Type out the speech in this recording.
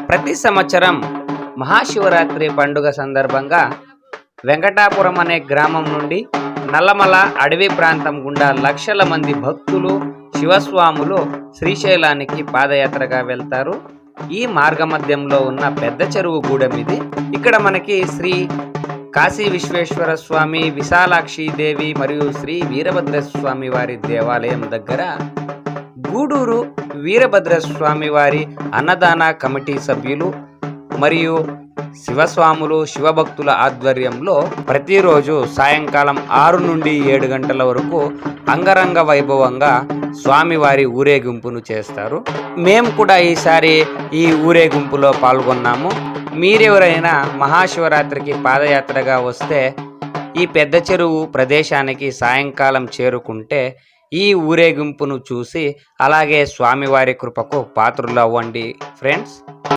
ప్రతి సంవత్సరం మహాశివరాత్రి పండుగ సందర్భంగా వెంకటాపురం అనే గ్రామం నుండి నల్లమల అడవి ప్రాంతం గుండా లక్షల మంది భక్తులు శివస్వాములు శ్రీశైలానికి పాదయాత్రగా వెళ్తారు. ఈ మార్గమధ్యంలో ఉన్న పెద్ద చెరువు గూడెం ఇది. ఇక్కడ మనకి శ్రీ కాశీ విశ్వేశ్వర స్వామి, విశాలాక్షి దేవి మరియు శ్రీ వీరభద్రస్వామి వారి దేవాలయం దగ్గర గూడూరు వీరభద్రస్వామి వారి అన్నదాన కమిటీ సభ్యులు మరియు శివస్వాములు శివభక్తుల ఆధ్వర్యంలో ప్రతిరోజు సాయంకాలం 6 నుండి 7 గంటల వరకు అంగరంగ వైభవంగా స్వామివారి ఊరేగింపును చేస్తారు. మేము కూడా ఈసారి ఈ ఊరేగింపులో పాల్గొన్నాము. మీరెవరైనా మహాశివరాత్రికి పాదయాత్రగా వస్తే ఈ పెద్ద చెరువు ప్రదేశానికి సాయంకాలం చేరుకుంటే ఈ ఊరేగింపును చూసి అలాగే స్వామివారి కృపకు పాత్రులవ్వండి ఫ్రెండ్స్.